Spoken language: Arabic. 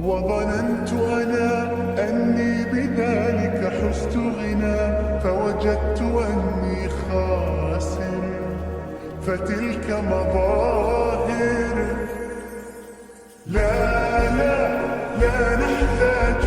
وظننت أنا أني بذلك حزت غنى، فوجدت أني خاسر، فتلك مظاهر. لا لا لا نحتاج